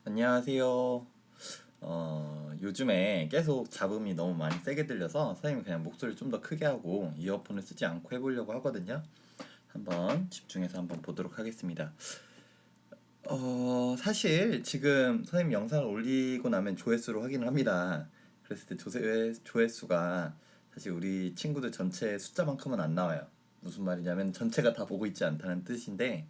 안녕하세요. 요즘에 계속 잡음이 너무 많이 세게 들려서 선생님이 그냥 목소리를 좀 더 크게 하고 이어폰을 쓰지 않고 해보려고 하거든요. 한번 집중해서 한번 보도록 하겠습니다. 사실 지금 선생님 영상을 올리고 나면 조회수로 확인을 합니다. 그랬을 때 조회수가 사실 우리 친구들 전체 숫자만큼은 안 나와요. 무슨 말이냐면 전체가 다 보고 있지 않다는 뜻인데,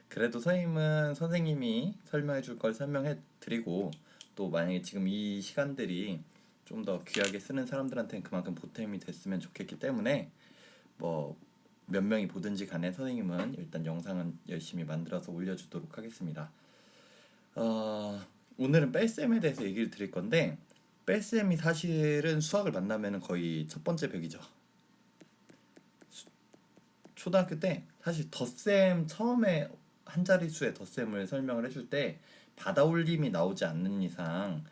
그래도 선생님은 선생님이 설명해 줄 걸 설명해 드리고, 또 만약에 지금 이 시간들이 좀 더 귀하게 쓰는 사람들한테는 그만큼 보탬이 됐으면 좋겠기 때문에, 뭐 몇 명이 보든지 간에 선생님은 일단 영상은 열심히 만들어서 올려주도록 하겠습니다. 어, 오늘은 뺄셈에 대해서 얘기를 드릴 건데, 뺄셈이 사실은 수학을 만나면 거의 첫 번째 벽이죠. 초등학교 때 사실 덧셈 처음에 한 자릿수의 덧셈을 설명을 해줄 때 받아올림이 나오지 않는 이상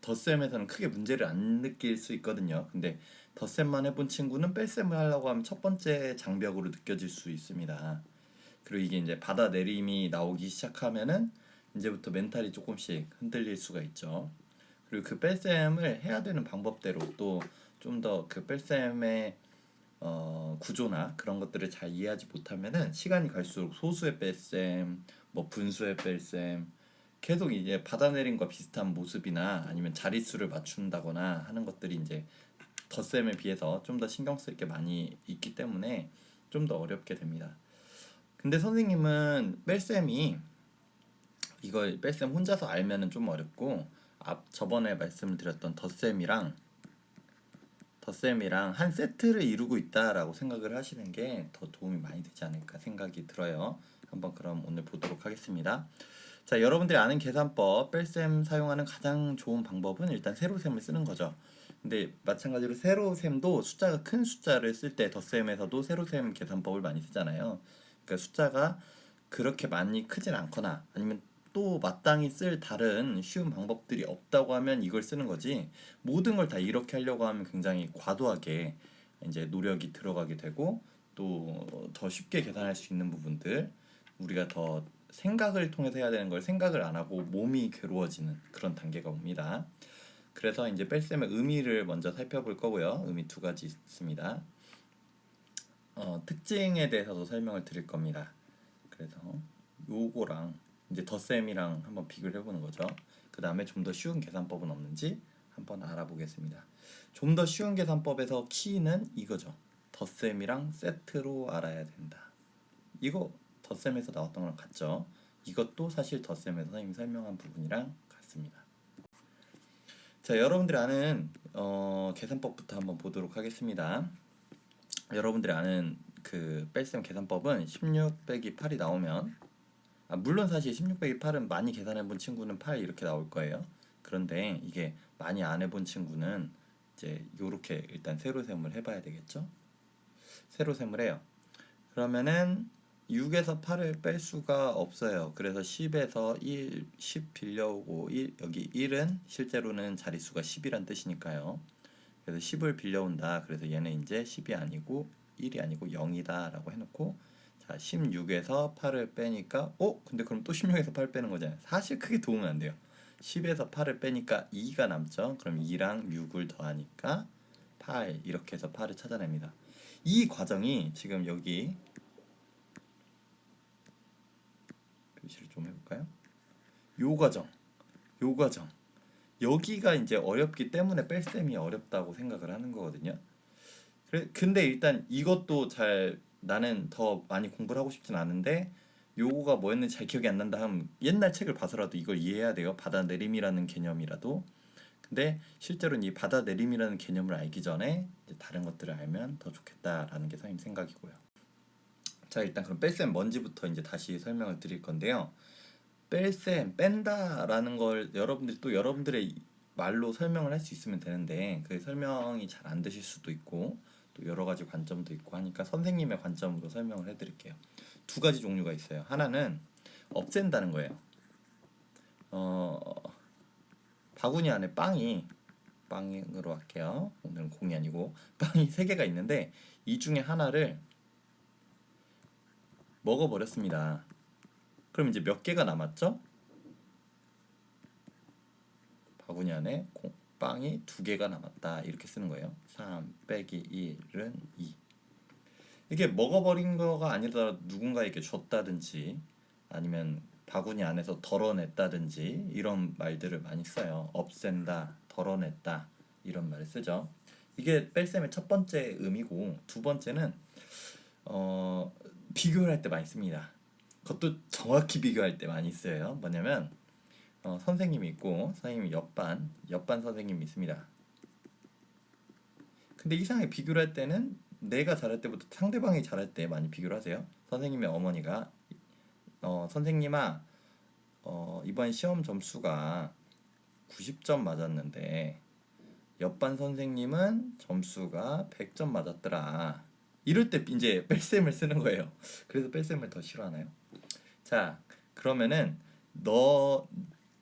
덧셈에서는 크게 문제를 안 느낄 수 있거든요. 근데 덧셈만 해본 친구는 뺄셈을 하려고 하면 첫 번째 장벽으로 느껴질 수 있습니다. 그리고 이게 이제 받아내림이 나오기 시작하면은 이제부터 멘탈이 조금씩 흔들릴 수가 있죠. 그리고 그 뺄셈을 해야 되는 방법대로 또 좀 더 그 뺄셈의 구조나 그런 것들을 잘 이해하지 못하면은 시간이 갈수록 소수의 뺄셈, 뭐 분수의 뺄셈, 계속 이제 받아내림과 비슷한 모습이나 아니면 자릿수를 맞춘다거나 하는 것들이 이제 덧셈에 비해서 좀 더 신경 쓸 게 많이 있기 때문에 좀 더 어렵게 됩니다. 근데 선생님은 뺄셈이 이걸 뺄셈 혼자서 알면은 좀 어렵고, 앞 저번에 말씀을 드렸던 덧셈이랑 한 세트를 이루고 있다라고 생각을 하시는 게 더 도움이 많이 되지 않을까 생각이 들어요. 한번 그럼 오늘 보도록 하겠습니다. 자, 여러분들이 아는 계산법, 뺄셈 사용하는 가장 좋은 방법은 일단 세로셈을 쓰는 거죠. 근데 마찬가지로 세로셈도 숫자가 큰 숫자를 쓸 때 덧셈에서도 세로셈 계산법을 많이 쓰잖아요. 그러니까 숫자가 그렇게 많이 크진 않거나 아니면 또 마땅히 쓸 다른 쉬운 방법들이 없다고 하면 이걸 쓰는 거지, 모든 걸 다 이렇게 하려고 하면 굉장히 과도하게 이제 노력이 들어가게 되고, 또 더 쉽게 계산할 수 있는 부분들, 우리가 더 생각을 통해서 해야 되는 걸 생각을 안 하고 몸이 괴로워지는 그런 단계가 옵니다. 그래서 이제 뺄셈의 의미를 먼저 살펴볼 거고요. 의미 두 가지 있습니다. 특징에 대해서도 설명을 드릴 겁니다. 그래서 요거랑 이제 덧셈이랑 한번 비교를 해보는 거죠. 그 다음에 좀 더 쉬운 계산법은 없는지 한번 알아보겠습니다. 좀 더 쉬운 계산법에서 키는 이거죠. 덧셈이랑 세트로 알아야 된다. 이거 덧셈에서 나왔던 거랑 같죠? 이것도 사실 덧셈에서 선생님이 설명한 부분이랑 같습니다. 자, 여러분들이 아는 계산법부터 한번 보도록 하겠습니다. 여러분들이 아는 그 뺄셈 계산법은 16 빼기 8이 나오면, 물론 사실 16 빼기 8은 많이 계산해본 친구는 8 이렇게 나올 거예요. 그런데 이게 많이 안 해본 친구는 이제 요렇게 일단 세로셈을 해봐야 되겠죠? 세로셈을 해요. 그러면은 6에서 8을 뺄 수가 없어요. 그래서 10에서 10 빌려오고 여기 1은 실제로는 자릿수가 10이란 뜻이니까요. 그래서 10을 빌려온다. 그래서 얘는 이제 10이 아니고 1이 아니고 0이다 라고 해놓고, 자 16에서 8을 빼니까 근데 그럼 또 16에서 8 빼는 거잖아요. 사실 크게 도움은 안 돼요. 10에서 8을 빼니까 2가 남죠. 그럼 2랑 6을 더하니까 8, 이렇게 해서 8을 찾아냅니다. 이 과정이 지금 여기 표시를 좀 해볼까요? 요 과정, 요 과정, 여기가 이제 어렵기 때문에 뺄셈이 어렵다고 생각을 하는 거거든요. 근데 일단 이것도 잘, 나는 더 많이 공부를 하고 싶진 않은데 요거가 뭐였는지 잘 기억이 안 난다 하면 옛날 책을 봐서라도 이걸 이해해야 돼요. 받아내림이라는 개념이라도. 근데 실제로는 이 받아내림이라는 개념을 알기 전에 이제 다른 것들을 알면 더 좋겠다라는 게 선생님 생각이고요. 자, 일단 그럼 뺄셈 뭔지부터 이제 다시 설명을 드릴 건데요. 뺄셈, 뺀다라는 걸 여러분들이 또 여러분들의 말로 설명을 할 수 있으면 되는데, 그 설명이 잘 안 되실 수도 있고 또 여러 가지 관점도 있고 하니까 선생님의 관점으로 설명을 해드릴게요. 두 가지 종류가 있어요. 하나는 없앤다는 거예요. 어, 바구니 안에 빵으로 할게요. 오늘은 공이 아니고 빵이 세 개가 있는데 이 중에 하나를 먹어버렸습니다. 그럼 이제 몇 개가 남았죠? 바구니 안에 빵이 2개가 남았다 이렇게 쓰는 거예요. 3 빼기 1은 2. 이게 먹어버린 거가 아니라 누군가에게 줬다든지 아니면 바구니 안에서 덜어냈다든지 이런 말들을 많이 써요. 없앤다, 덜어냈다 이런 말을 쓰죠. 이게 뺄셈의 첫 번째 의미고, 두 번째는 비교를 할 때 많이 씁니다. 그것도 정확히 비교할 때 많이 써요. 뭐냐면 선생님이 있고 선생님이 옆반 선생님이 있습니다. 근데 이상하게 비교를 할 때는 내가 잘할 때보다 상대방이 잘할 때 많이 비교를 하세요. 선생님의 어머니가 선생님아, 이번 시험 점수가 90점 맞았는데 옆반 선생님은 점수가 100점 맞았더라. 이럴 때 이제 뺄셈을 쓰는 거예요. 그래서 뺄셈을 더 싫어하나요? 자, 그러면은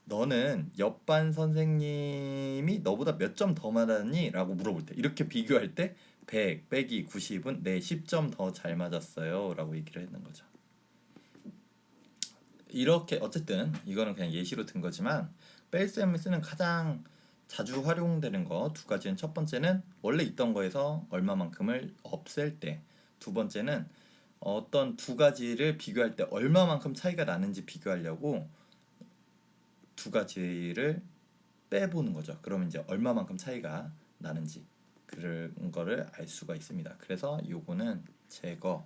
너는 옆반 선생님이 너보다 몇 점 더 맞았니? 라고 물어볼 때, 이렇게 비교할 때 100 빼기 90은 내 10점 더 잘 맞았어요 라고 얘기를 했는 거죠. 이렇게 어쨌든 이거는 그냥 예시로 든 거지만, 뺄셈을 쓰는 가장 자주 활용되는 거 두 가지는, 첫 번째는 원래 있던 거에서 얼마만큼을 없앨 때, 두 번째는 어떤 두 가지를 비교할 때 얼마만큼 차이가 나는지 비교하려고 두 가지를 빼보는 거죠. 그러면 이제 얼마만큼 차이가 나는지 그런 거를 알 수가 있습니다. 그래서 요거는 제거,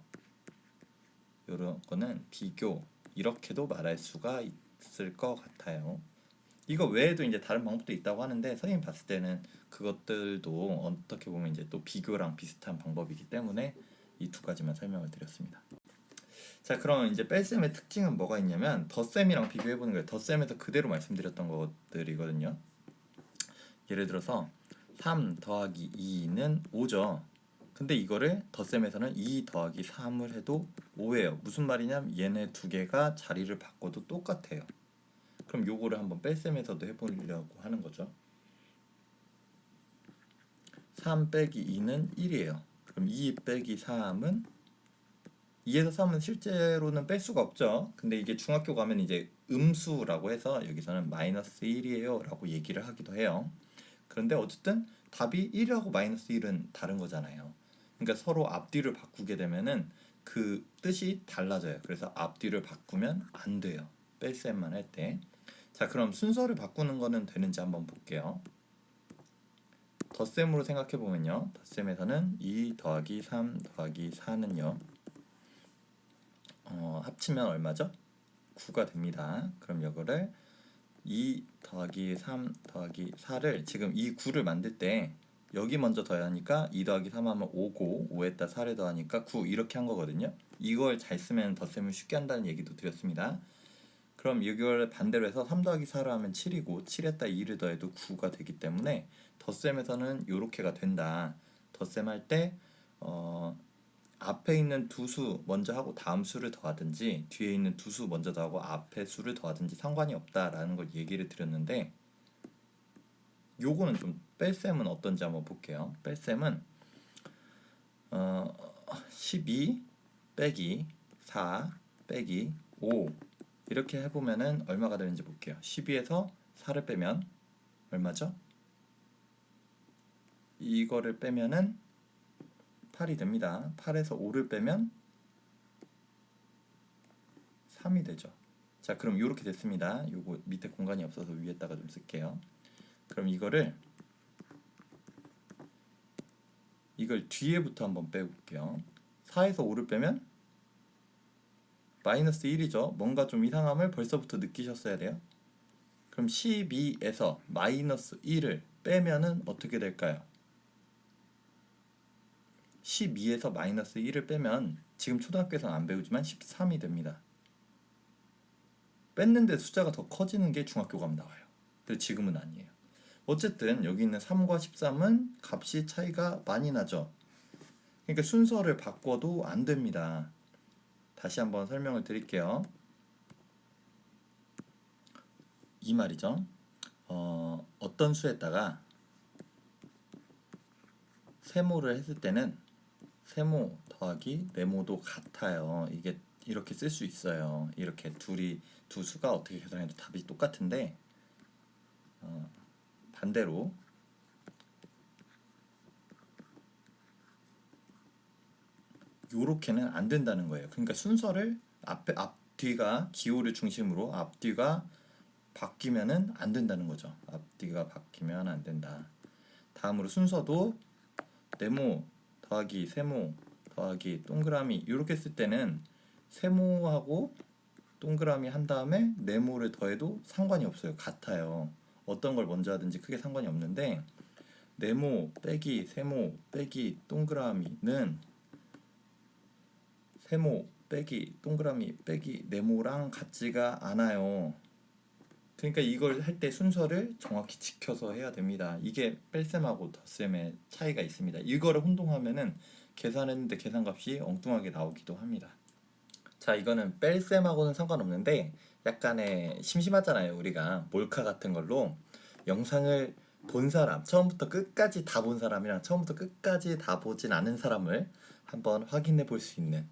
요런 거는 비교, 이렇게도 말할 수가 있을 것 같아요. 이거 외에도 이제 다른 방법도 있다고 하는데, 선생님 봤을 때는 그것들도 어떻게 보면 이제 또 비교랑 비슷한 방법이기 때문에 이 두 가지만 설명을 드렸습니다. 자, 그럼 이제 뺄셈의 특징은 뭐가 있냐면 덧셈이랑 비교해보는 거예요. 덧셈에서 그대로 말씀드렸던 것들이거든요. 예를 들어서 3 더하기 2는 5죠. 근데 이거를 덧셈에서는 2 더하기 3을 해도 5예요. 무슨 말이냐면 얘네 두 개가 자리를 바꿔도 똑같아요. 그럼 요거를 한번 뺄셈에서도 해보려고 하는 거죠. 3 빼기 2는 1이에요. 그럼 2 빼기 3은, 2에서 3은 실제로는 뺄 수가 없죠. 근데 이게 중학교 가면 이제 음수라고 해서 여기서는 마이너스 1이에요 라고 얘기를 하기도 해요. 그런데 어쨌든 답이 1하고 마이너스 1은 다른 거잖아요. 그러니까 서로 앞뒤를 바꾸게 되면은 그 뜻이 달라져요. 그래서 앞뒤를 바꾸면 안 돼요. 뺄셈만 할 때. 자, 그럼 순서를 바꾸는 거는 되는지 한번 볼게요. 덧셈으로 생각해 보면요. 덧셈에서는 2 더하기 3 더하기 4는요. 합치면 얼마죠? 9가 됩니다. 그럼 이거를 2 더하기 3 더하기 4를, 지금 이 9를 만들 때 여기 먼저 더하니까 2 더하기 3 하면 5고 5에다 4를 더하니까 9, 이렇게 한 거거든요. 이걸 잘 쓰면 덧셈을 쉽게 한다는 얘기도 드렸습니다. 그럼 이걸 반대로 해서 3 더하기 4를 하면 7이고 7에다 2를 더해도 9가 되기 때문에 덧셈에서는 이렇게가 된다. 덧셈할 때 앞에 있는 두 수 먼저 하고 다음 수를 더하든지 뒤에 있는 두 수 먼저 더하고 앞에 수를 더하든지 상관이 없다라는 걸 얘기를 드렸는데, 요거는 좀 뺄셈은 어떤지 한번 볼게요. 뺄셈은 12 빼기 4 빼기 5 이렇게 해보면은 얼마가 되는지 볼게요. 12에서 4를 빼면 얼마죠? 이거를 빼면은 8이 됩니다. 8에서 5를 빼면 3이 되죠. 자, 그럼 이렇게 됐습니다. 요거 밑에 공간이 없어서 위에다가 좀 쓸게요. 그럼 이걸 뒤에부터 한번 빼볼게요. 4에서 5를 빼면 마이너스 1이죠. 뭔가 좀 이상함을 벌써부터 느끼셨어야 돼요. 그럼 12에서 마이너스 1을 빼면은 어떻게 될까요? 12에서 마이너스 1을 빼면, 지금 초등학교에서는 안 배우지만 13이 됩니다. 뺐는데 숫자가 더 커지는 게 중학교 가면 나와요. 근데 지금은 아니에요. 어쨌든 여기 있는 3과 13은 값이 차이가 많이 나죠. 그러니까 순서를 바꿔도 안 됩니다. 다시 한번 설명을 드릴게요. 이 말이죠. 어떤 수에다가 세모를 했을 때는 세모 더하기 네모도 같아요. 이게 이렇게 쓸 수 있어요. 이렇게 두 수가 어떻게 계산해도 답이 똑같은데 반대로 요렇게는 안 된다는 거예요. 그러니까 순서를 앞뒤가 기호를 중심으로 앞뒤가 바뀌면은 안 된다는 거죠. 앞뒤가 바뀌면 안 된다. 다음으로 순서도 네모 더하기 세모 더하기 동그라미 이렇게 쓸 때는 세모하고 동그라미 한 다음에 네모를 더해도 상관이 없어요. 같아요. 어떤 걸 먼저 하든지 크게 상관이 없는데 네모 빼기 세모 빼기 동그라미는 세모 빼기 동그라미 빼기 네모랑 같지가 않아요. 그러니까 이걸 할 때 순서를 정확히 지켜서 해야 됩니다. 이게 뺄셈하고 덧셈의 차이가 있습니다. 이거를 혼동하면은 계산했는데 계산값이 엉뚱하게 나오기도 합니다. 자, 이거는 뺄셈하고는 상관없는데 약간의 심심하잖아요. 우리가 몰카 같은 걸로 영상을 본 사람, 처음부터 끝까지 다 본 사람이랑 처음부터 끝까지 다 보진 않은 사람을 한번 확인해 볼 수 있는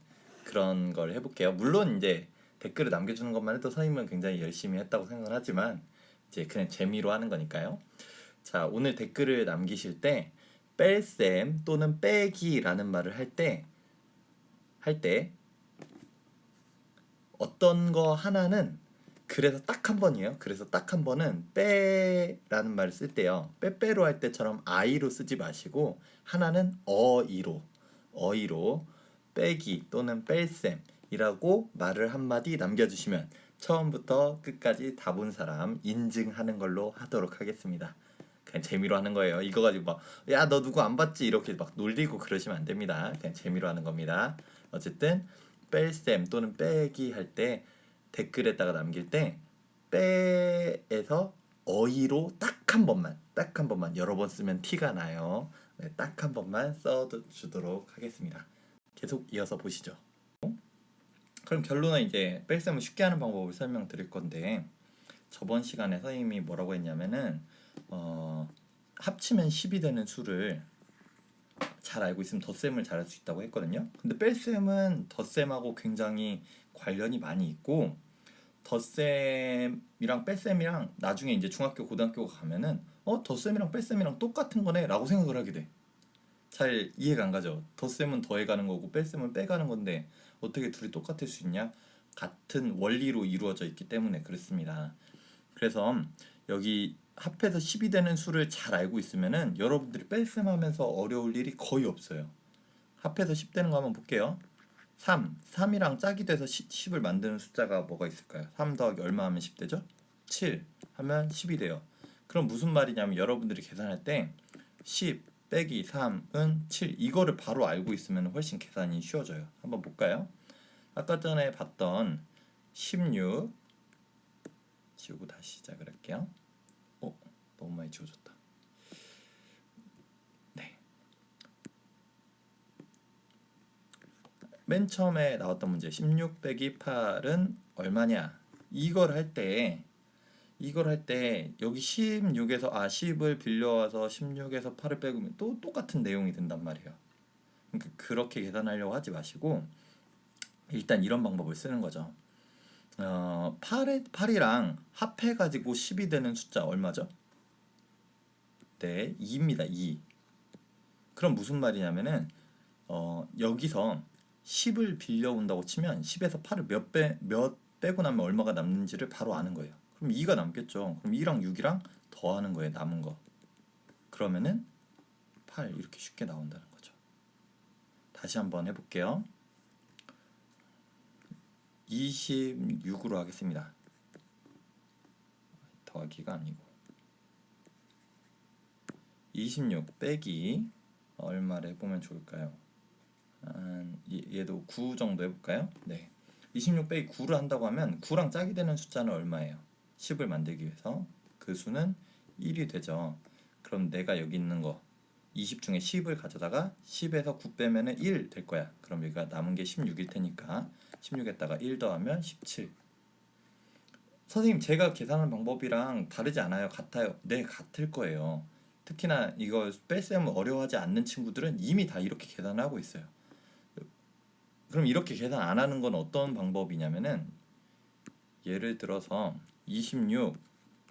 그런 걸 해볼게요. 물론 이제 댓글을 남겨주는 것만 해도 선생님은 굉장히 열심히 했다고 생각을 하지만 이제 그냥 재미로 하는 거니까요. 자, 오늘 댓글을 남기실 때 뺄셈 또는 빼기라는 말을 할 때 어떤 거 하나는 그래서 딱 한 번이에요. 그래서 딱 한 번은 빼라는 말을 쓸 때요. 빼빼로 할 때처럼 아이로 쓰지 마시고 하나는 어이로 빼기 또는 뺄셈이라고 말을 한마디 남겨주시면 처음부터 끝까지 다 본 사람 인증하는 걸로 하도록 하겠습니다. 그냥 재미로 하는 거예요. 이거 가지고 막 야 너 누구 안 봤지 이렇게 막 놀리고 그러시면 안 됩니다. 그냥 재미로 하는 겁니다. 어쨌든 뺄셈 또는 빼기 할 때 댓글에다가 남길 때 빼에서 어이로 딱 한 번만 여러 번 쓰면 티가 나요. 네, 딱 한 번만 써주도록 하겠습니다. 계속 이어서 보시죠. 그럼 결론은 이제 뺄셈을 쉽게 하는 방법을 설명드릴 건데 저번 시간에 선생님이 뭐라고 했냐면은 합치면 10이 되는 수를 잘 알고 있으면 덧셈을 잘할 수 있다고 했거든요. 근데 뺄셈은 덧셈하고 굉장히 관련이 많이 있고 덧셈이랑 뺄셈이랑 나중에 이제 중학교 고등학교 가면은 덧셈이랑 뺄셈이랑 똑같은 거네 라고 생각을 하게 돼. 잘 이해가 안 가죠. 덧셈은 더해가는 거고 뺄셈은 빼가는 건데 어떻게 둘이 똑같을 수 있냐? 같은 원리로 이루어져 있기 때문에 그렇습니다. 그래서 여기 합해서 10이 되는 수를 잘 알고 있으면은 여러분들이 뺄셈하면서 어려울 일이 거의 없어요. 합해서 10 되는 거 한번 볼게요. 3이랑 짝이 돼서 10을 만드는 숫자가 뭐가 있을까요? 3 더하기 얼마 하면 10 되죠? 7 하면 10이 돼요. 그럼 무슨 말이냐면 여러분들이 계산할 때 10 빼기 3은 7 이거를 바로 알고 있으면 훨씬 계산이 쉬워져요. 한번 볼까요? 아까 전에 봤던 16 지우고 다시 시작을 할게요. 너무 많이 지워졌다. 네. 맨 처음에 나왔던 문제 16 빼기 8은 얼마냐? 이걸 할 때 여기 16에서 10을 빌려와서 16에서 8을 빼면 또 똑같은 내용이 된단 말이에요. 그러니까 그렇게 계산하려고 하지 마시고 일단 이런 방법을 쓰는 거죠. 8이랑 합해가지고 10이 되는 숫자 얼마죠? 네, 2입니다. 2. 그럼 무슨 말이냐면은 여기서 10을 빌려온다고 치면 10에서 8을 몇 빼고 나면 얼마가 남는지를 바로 아는 거예요. 그럼 2가 남겠죠. 그럼 2랑 6이랑 더하는 거예요. 남은 거. 그러면은 8 이렇게 쉽게 나온다는 거죠. 다시 한번 해볼게요. 26으로 하겠습니다. 더하기가 아니고 26 빼기 얼마를 해보면 좋을까요? 얘도 9 정도 해볼까요? 네. 26 빼기 9를 한다고 하면 9랑 짝이 되는 숫자는 얼마예요? 10을 만들기 위해서 그 수는 1이 되죠. 그럼 내가 여기 있는 거 20 중에 10을 가져다가 10에서 9 빼면은 1 될 거야. 그럼 여기가 남은 게 16일 테니까 16에다가 1 더하면 17. 선생님 제가 계산하는 방법이랑 다르지 않아요? 같아요? 네, 같을 거예요. 특히나 이거 뺄셈을 어려워하지 않는 친구들은 이미 다 이렇게 계산을 하고 있어요. 그럼 이렇게 계산 안 하는 건 어떤 방법이냐면은 예를 들어서 26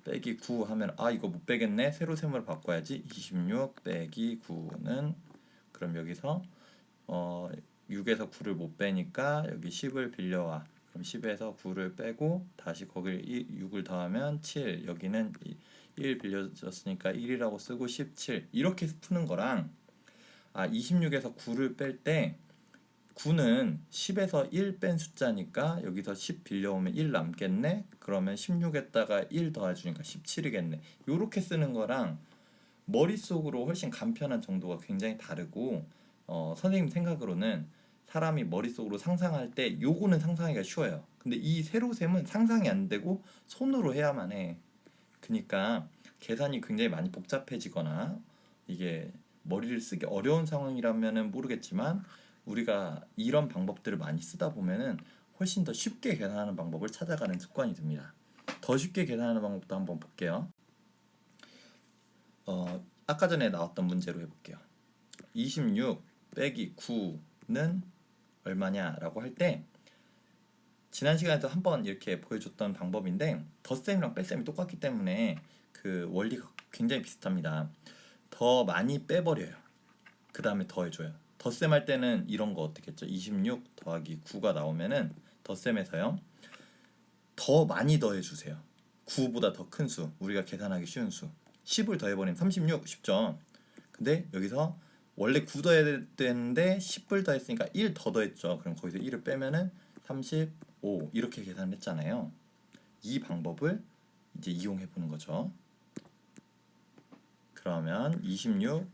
빼기 9 하면 아 이거 못 빼겠네. 세로셈으로 바꿔야지. 26 빼기 9는 그럼 여기서 6에서 9를 못 빼니까 여기 10을 빌려와. 그럼 10에서 9를 빼고 다시 거길 6을 더하면 7. 여기는 1 빌려줬으니까 1이라고 쓰고 17. 이렇게 푸는 거랑 26에서 9를 뺄 때 9는 10에서 1 뺀 숫자니까 여기서 10 빌려오면 1 남겠네. 그러면 16에다가 1 더해주니까 17이겠네. 요렇게 쓰는 거랑 머릿속으로 훨씬 간편한 정도가 굉장히 다르고 선생님 생각으로는 사람이 머릿속으로 상상할 때 요거는 상상하기가 쉬워요. 근데 이 세로셈은 상상이 안 되고 손으로 해야만 해. 그러니까 계산이 굉장히 많이 복잡해지거나 이게 머리를 쓰기 어려운 상황이라면은 모르겠지만 우리가 이런 방법들을 많이 쓰다 보면은 훨씬 더 쉽게 계산하는 방법을 찾아가는 습관이 듭니다. 더 쉽게 계산하는 방법도 한번 볼게요. 아까 전에 나왔던 문제로 해볼게요. 26 빼기 9는 얼마냐라고 할 때 지난 시간에도 한번 이렇게 보여줬던 방법인데 덧셈이랑 뺄셈이 똑같기 때문에 그 원리가 굉장히 비슷합니다. 더 많이 빼버려요. 그 다음에 더해줘요. 덧셈 할 때는 이런 거 어떻게 했죠? 26 더하기 9가 나오면은 덧셈에서요 더 많이 더해주세요. 9보다 더 큰 수, 우리가 계산하기 쉬운 수 10을 더해버리면 36 쉽죠. 근데 여기서 원래 9 더해야 되는데 10을 더했으니까 1 더 더했죠. 그럼 거기서 1을 빼면은 35 이렇게 계산을 했잖아요. 이 방법을 이제 이용해 보는 거죠. 그러면 26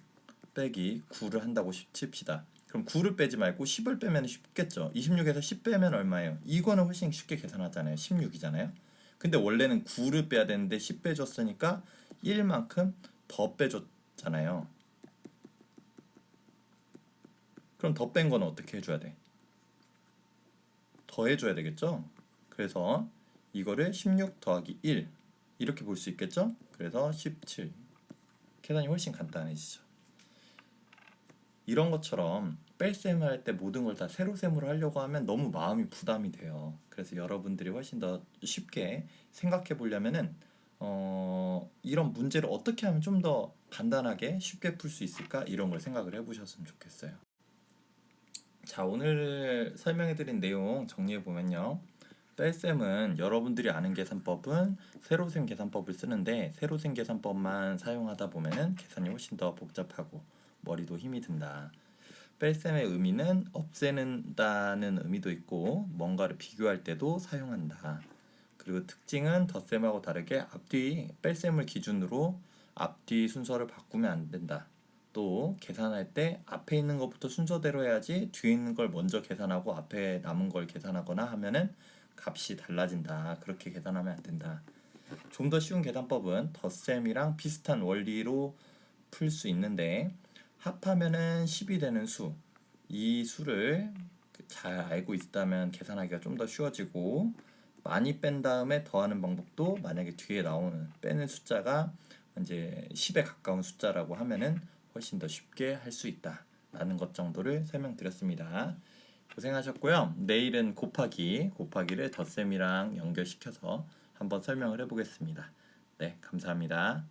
빼기 9를 한다고 칩시다. 그럼 9를 빼지 말고 10을 빼면 쉽겠죠. 26에서 10 빼면 얼마예요? 이거는 훨씬 쉽게 계산하잖아요. 16이잖아요. 근데 원래는 9를 빼야 되는데 10 빼줬으니까 1만큼 더 빼줬잖아요. 그럼 더 뺀 거는 어떻게 해줘야 돼? 더 해줘야 되겠죠? 그래서 이거를 16 더하기 1 이렇게 볼 수 있겠죠? 그래서 17. 계산이 훨씬 간단해지죠. 이런 것처럼 뺄셈을 할 때 모든 걸 다 세로셈으로 하려고 하면 너무 마음이 부담이 돼요. 그래서 여러분들이 훨씬 더 쉽게 생각해 보려면은 이런 문제를 어떻게 하면 좀 더 간단하게 쉽게 풀 수 있을까 이런 걸 생각을 해보셨으면 좋겠어요. 자, 오늘 설명해드린 내용 정리해 보면요. 뺄셈은 여러분들이 아는 계산법은 세로셈 계산법을 쓰는데 세로셈 계산법만 사용하다 보면은 계산이 훨씬 더 복잡하고 머리도 힘이 든다. 뺄셈의 의미는 없애는다는 의미도 있고 뭔가를 비교할 때도 사용한다. 그리고 특징은 덧셈하고 다르게 앞뒤 뺄셈을 기준으로 앞뒤 순서를 바꾸면 안 된다. 또 계산할 때 앞에 있는 것부터 순서대로 해야지 뒤에 있는 걸 먼저 계산하고 앞에 남은 걸 계산하거나 하면은 값이 달라진다. 그렇게 계산하면 안 된다. 좀 더 쉬운 계산법은 덧셈이랑 비슷한 원리로 풀 수 있는데 합하면은 10이 되는 수. 이 수를 잘 알고 있다면 계산하기가 좀 더 쉬워지고 많이 뺀 다음에 더하는 방법도 만약에 뒤에 나오는 빼는 숫자가 이제 10에 가까운 숫자라고 하면은 훨씬 더 쉽게 할 수 있다 라는 것 정도를 설명드렸습니다. 고생하셨고요. 내일은 곱하기를 덧셈이랑 연결시켜서 한번 설명을 해보겠습니다. 네, 감사합니다.